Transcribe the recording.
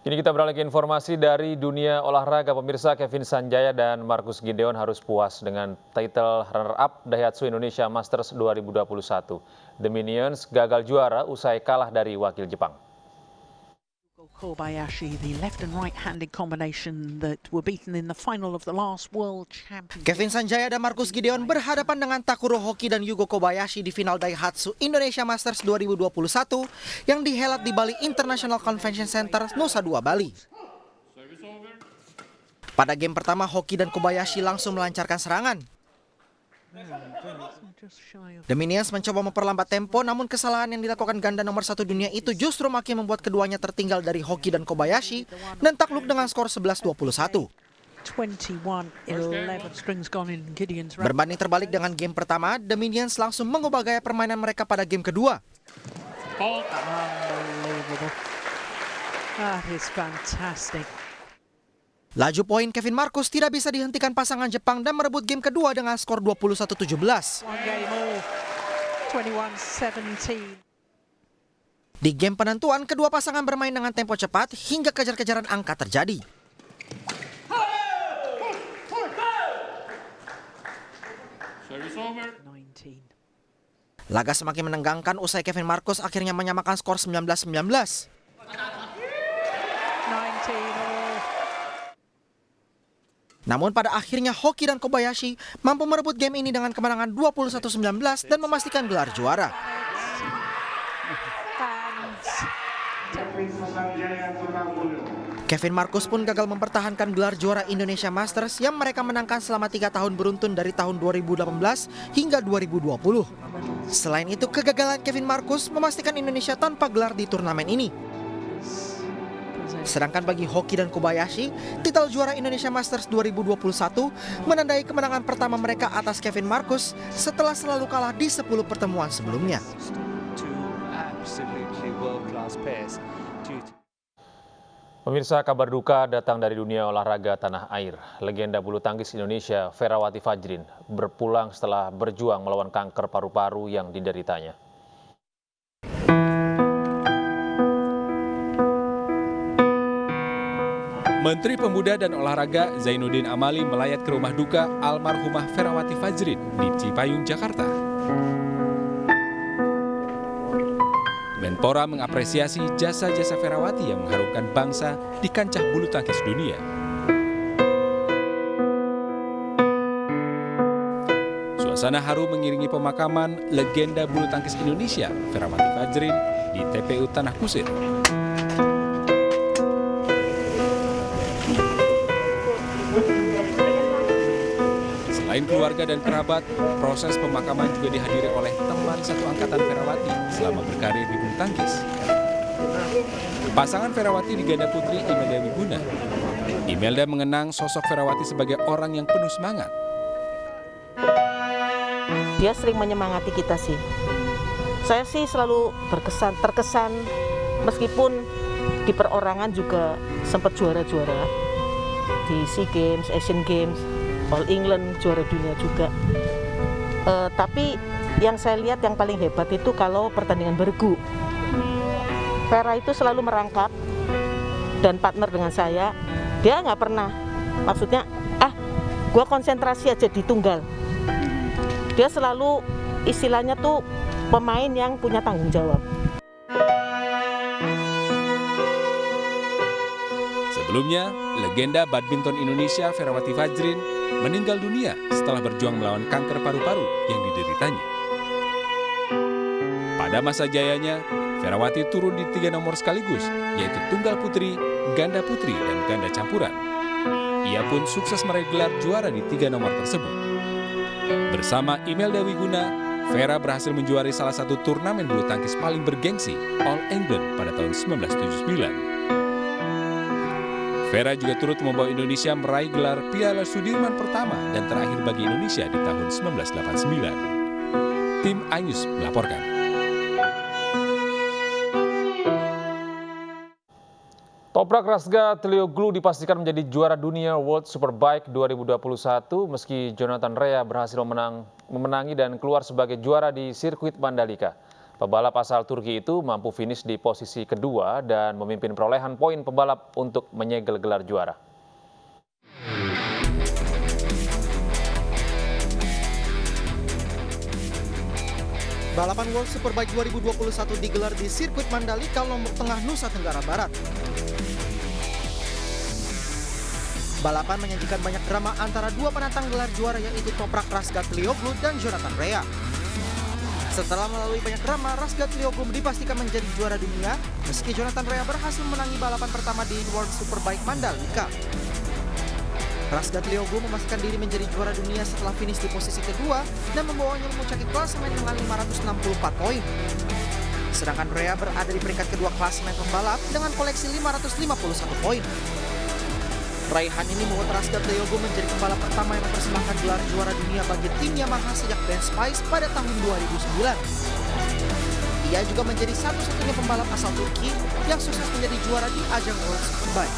Kini kita beralih ke informasi dari dunia olahraga. Pemirsa, Kevin Sanjaya dan Marcus Gideon harus puas dengan title runner-up Daihatsu Indonesia Masters 2021. The Minions gagal juara usai kalah dari wakil Jepang. Kobayashi, the left and right-handed combination that were beaten in the final of the last World Championship. Kevin Sanjaya dan Marcus Gideon berhadapan dengan Takuro Hoki dan Yugo Kobayashi di final Daihatsu Indonesia Masters 2021 yang dihelat di Bali International Convention Center, Nusa Dua, Bali. Pada game pertama, Hoki dan Kobayashi langsung melancarkan serangan. The Minions mencoba memperlambat tempo, namun kesalahan yang dilakukan ganda nomor 1 dunia itu justru makin membuat keduanya tertinggal dari Hoki dan Kobayashi dan takluk dengan skor 11-21. Berbanding terbalik dengan game pertama, The Minions langsung mengubah gaya permainan mereka pada game kedua. That is fantastic. Laju poin Kevin Marcus tidak bisa dihentikan pasangan Jepang dan merebut game kedua dengan skor 21-17. Di game penentuan, kedua pasangan bermain dengan tempo cepat hingga kejar-kejaran angka terjadi. Laga semakin menegangkan usai Kevin Marcus akhirnya menyamakan skor 19-19. Namun pada akhirnya Hoki dan Kobayashi mampu merebut game ini dengan kemenangan 21-19 dan memastikan gelar juara. Kevin Marcus pun gagal mempertahankan gelar juara Indonesia Masters yang mereka menangkan selama 3 tahun beruntun dari tahun 2018 hingga 2020. Selain itu, kegagalan Kevin Marcus memastikan Indonesia tanpa gelar di turnamen ini. Sedangkan bagi Hoki dan Kobayashi, titel juara Indonesia Masters 2021 menandai kemenangan pertama mereka atas Kevin Marcus setelah selalu kalah di 10 pertemuan sebelumnya. Pemirsa, kabar duka datang dari dunia olahraga tanah air. Legenda bulu tangkis Indonesia, Ferawati Fajrin, berpulang setelah berjuang melawan kanker paru-paru yang dideritanya. Menteri Pemuda dan Olahraga Zainuddin Amali melayat ke rumah duka almarhumah Ferawati Fajrin di Cipayung, Jakarta. Menpora mengapresiasi jasa-jasa Ferawati yang mengharumkan bangsa di kancah bulu tangkis dunia. Suasana haru mengiringi pemakaman legenda bulu tangkis Indonesia Ferawati Fajrin di TPU Tanah Kusir. Selain keluarga dan kerabat, proses pemakaman juga dihadiri oleh teman satu angkatan Ferawati selama berkarir di bulu tangkis. Pasangan Ferawati di ganda putri Imelda Wiguna. Imelda mengenang sosok Ferawati sebagai orang yang penuh semangat. Dia sering menyemangati kita sih. Saya sih selalu terkesan meskipun di perorangan juga sempat juara-juara di SEA Games, Asian Games, All England, juara dunia juga. Tapi yang saya lihat yang paling hebat itu kalau pertandingan bergu. Vera itu selalu merangkap dan partner dengan saya. Dia nggak pernah, maksudnya, gua konsentrasi aja di tunggal. Dia selalu istilahnya tuh pemain yang punya tanggung jawab. Sebelumnya, legenda badminton Indonesia Ferawati Fajrin meninggal dunia setelah berjuang melawan kanker paru-paru yang dideritanya. Pada masa jayanya, Ferawati turun di 3 nomor sekaligus, yaitu tunggal putri, ganda putri, dan ganda campuran. Ia pun sukses meraih gelar juara di 3 nomor tersebut. Bersama Imelda Wiguna, Vera berhasil menjuari salah satu turnamen bulu tangkis paling bergengsi, All England pada tahun 1979. Vera juga turut membawa Indonesia meraih gelar Piala Sudirman pertama dan terakhir bagi Indonesia di tahun 1989. Tim iNews melaporkan. Toprak Razga Tlioglu dipastikan menjadi juara dunia World Superbike 2021 meski Jonathan Rea berhasil memenangi dan keluar sebagai juara di sirkuit Mandalika. Pebalap asal Turki itu mampu finish di posisi kedua dan memimpin perolehan poin pembalap untuk menyegel gelar juara. Balapan World Superbike 2021 digelar di sirkuit Mandalika, Lombok Tengah, Nusa Tenggara Barat. Balapan menyajikan banyak drama antara dua penantang gelar juara yaitu Toprak Razgatlioglu dan Jonathan Rea. Setelah melalui banyak drama, Razgatlioglu dipastikan menjadi juara dunia meski Jonathan Rea berhasil menangi balapan pertama di World Superbike Mandalika. Razgatlioglu memastikan diri menjadi juara dunia setelah finish di posisi kedua dan membawanya memuncaki klasemen dengan 564 poin. Sedangkan Rea berada di peringkat kedua klasemen pembalap dengan koleksi 551 poin. Raihan ini membuat Razgatlioglu menjadi pembalap pertama yang mempersembahkan gelar juara dunia bagi tim Yamaha sejak Ben Spice pada tahun 2009. Ia juga menjadi satu-satunya pembalap asal Turki yang sukses menjadi juara di ajang World Superbike.